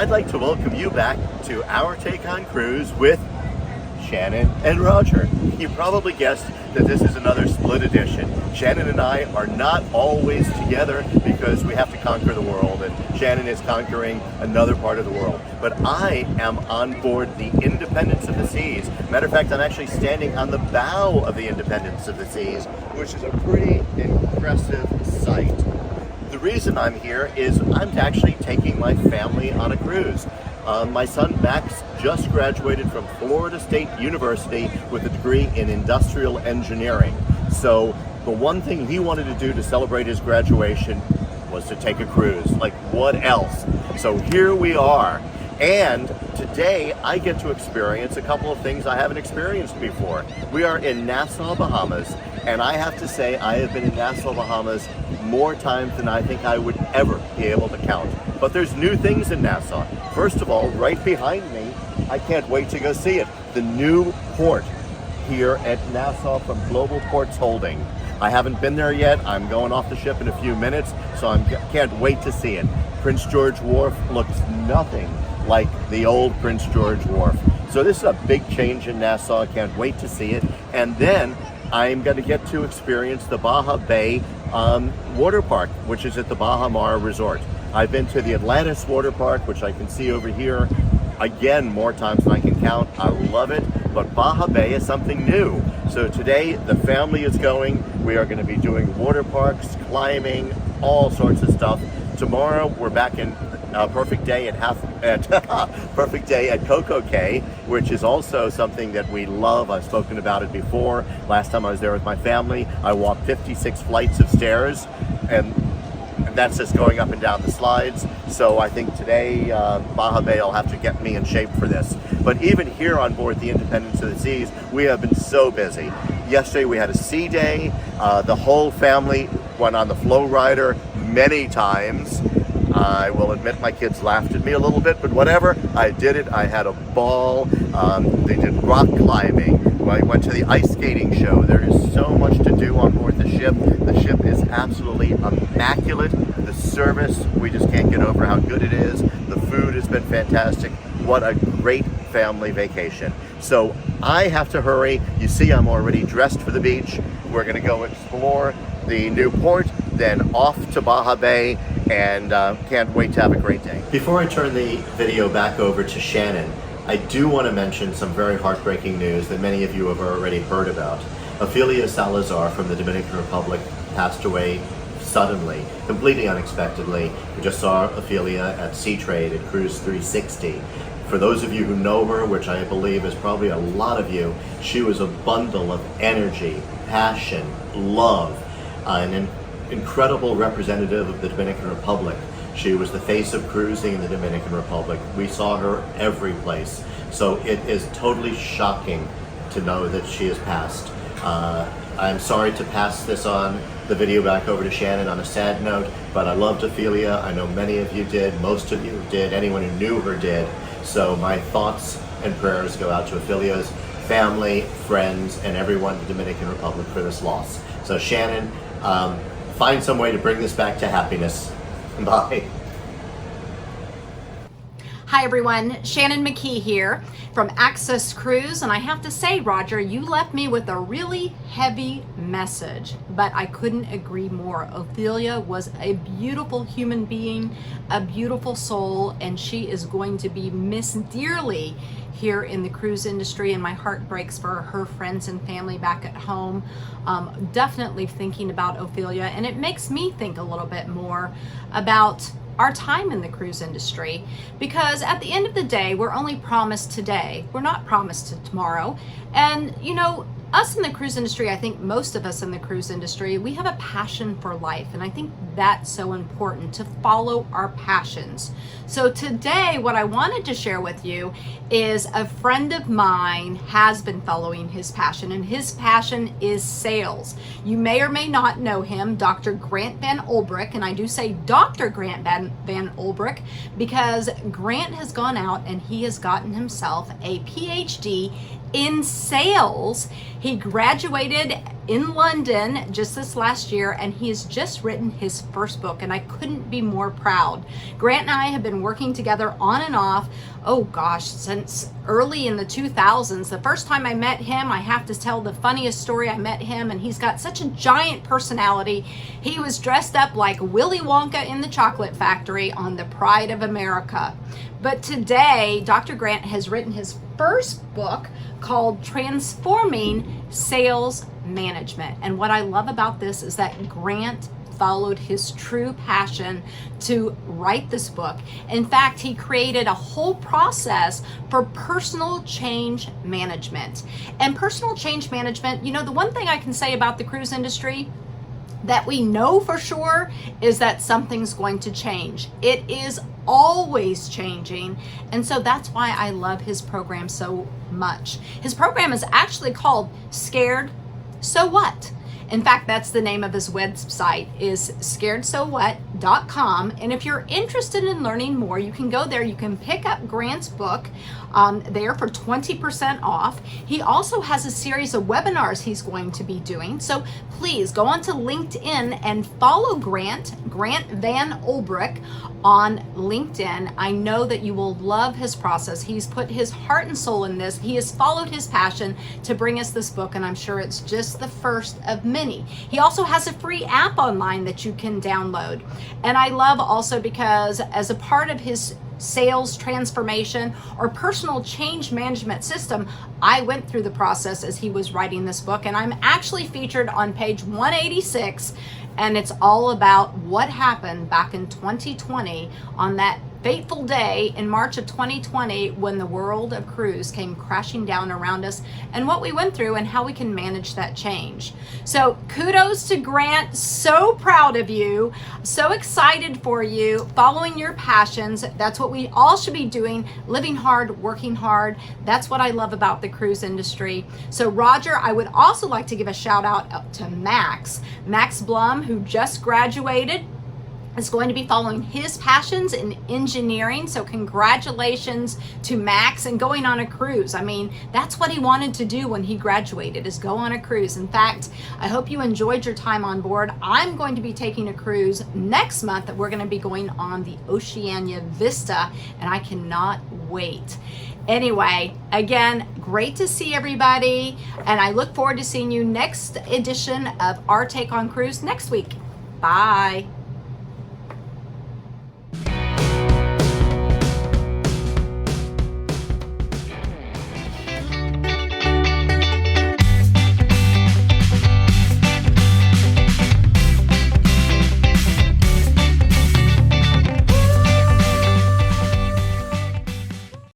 I'd like to welcome you back to our Take on Cruise with Shannon and Roger. You probably guessed that this is another split edition. Shannon and I are not always together because we have to conquer the world, and Shannon is conquering another part of the world. But I am on board the Independence of the Seas. Matter of fact, I'm actually standing on the bow of the Independence of the Seas, which is a pretty impressive sight. The reason I'm here is I'm actually taking my family on a cruise. My son Max just graduated from Florida State University with a degree in industrial engineering. So the one thing he wanted to do to celebrate his graduation was to take a cruise. Like, what else? So here we are. And today I get to experience a couple of things I haven't experienced before. We are in Nassau, Bahamas, and I have to say I have been in Nassau, Bahamas more times than I think I would ever be able to count. But there's new things in Nassau. First of all, right behind me, I can't wait to go see it. The new port here at Nassau from Global Ports Holding. I haven't been there yet. I'm going off the ship in a few minutes, so I can't wait to see it. Prince George Wharf looks nothing like the old Prince George Wharf. So this is a big change in Nassau. I can't wait to see it. And then I'm going to get to experience the Baha Bay water park, which is at the Baha Mar resort. I've been to the Atlantis water park, which I can see over here, again, more times than I can count. I love it, but Baha Bay is something new. So today the family is going. We are going to be doing water parks, climbing, all sorts of stuff. Tomorrow we're back in perfect day at perfect day at CocoCay, which is also something that we love. I've spoken about it before. Last time I was there with my family, I walked 56 flights of stairs, and that's just going up and down the slides. So I think today Baha Bay will have to get me in shape for this. But even here on board the Independence of the Seas, we have been so busy. Yesterday we had a sea day. The whole family went on the flow rider many times. I will admit my kids laughed at me a little bit, but whatever, I did it. I had a ball. They did rock climbing. I went to the ice skating show. There is so much to do on board the ship. The ship is absolutely immaculate. The service, we just can't get over how good it is. The food has been fantastic. What a great family vacation. So I have to hurry. You see, I'm already dressed for the beach. We're going to go explore the new port, then off to Baha Bay, and can't wait to have a great day. Before I turn the video back over to Shannon, I do want to mention some very heartbreaking news that many of you have already heard about. Orfila Salazar from the Dominican Republic passed away suddenly, completely unexpectedly. We just saw Orfila at Sea Trade at Cruise 360. For those of you who know her, which I believe is probably a lot of you, she was a bundle of energy, passion, love, an incredible representative of the Dominican Republic. She was the face of cruising in the Dominican Republic. We saw her every place. So it is totally shocking to know that she has passed. I'm sorry to pass this on, the video back over to Shannon on a sad note, but I loved Orfila. I know many of you did, most of you did, anyone who knew her did. So my thoughts and prayers go out to Orfila's family, friends, and everyone in the Dominican Republic for this loss. So Shannon, find some way to bring this back to happiness. Bye. Hi everyone, Shannon McKee here from Access Cruise, and I have to say, Roger, you left me with a really heavy message, but I couldn't agree more. Orfila was a beautiful human being, a beautiful soul, and she is going to be missed dearly here in the cruise industry, and my heart breaks for her friends and family back at home. Definitely thinking about Orfila, and it makes me think a little bit more about our time in the cruise industry, because at the end of the day, we're only promised today. We're not promised tomorrow. And you know, us in the cruise industry, I think most of us in the cruise industry, we have a passion for life. And I think that's so important, to follow our passions. So today, what I wanted to share with you is a friend of mine has been following his passion, and his passion is sales. You may or may not know him, Dr. Grant Van Olbrich, and I do say Dr. Grant Van Olbrich because Grant has gone out and he has gotten himself a PhD in sales. He graduated in London just this last year, and he has just written his first book, and I couldn't be more proud. Grant and I have been working together on and off, oh gosh, since early in the 2000s. The first time I met him, I have to tell the funniest story. I met him, and he's got such a giant personality. He was dressed up like Willy Wonka in the Chocolate Factory on The Pride of America. But today, Dr. Grant has written his first book called Transforming Sales Management. And what I love about this is that Grant followed his true passion to write this book. In fact, he created a whole process for personal change management. And personal change management, you know, the one thing I can say about the cruise industry that we know for sure is that something's going to change. It is always changing. And so that's why I love his program so much. His program is actually called ScaredSOWhat. In fact, that's the name of his website, is ScaredSOWhat.com. And if you're interested in learning more, you can go there. You can pick up Grant's book there for 20% off. He also has a series of webinars he's going to be doing. So please go onto LinkedIn and follow Grant Van Olbrich on LinkedIn. I know that you will love his process. He's put his heart and soul in this. He has followed his passion to bring us this book, and I'm sure it's just the first of many. He also has a free app online that you can download. And I love also because as a part of his sales transformation or personal change management system, I went through the process as he was writing this book, and I'm actually featured on page 186, and it's all about what happened back in 2020 on that fateful day in March of 2020 when the world of cruise came crashing down around us, and what we went through and how we can manage that change. So kudos to Grant. So proud of you. So excited for you, following your passions. That's what we all should be doing, living hard, working hard. That's what I love about the cruise industry. So Roger, I would also like to give a shout out to Max Blum, who just graduated, is going to be following his passions in engineering. So congratulations to Max, and going on a cruise. I mean, that's what he wanted to do when he graduated, is go on a cruise. In fact, I hope you enjoyed your time on board. I'm going to be taking a cruise next month that we're going to be going on the Oceania Vista, and I cannot wait. Anyway, again, great to see everybody, and I look forward to seeing you next edition of Our Take on Cruise next week. Bye.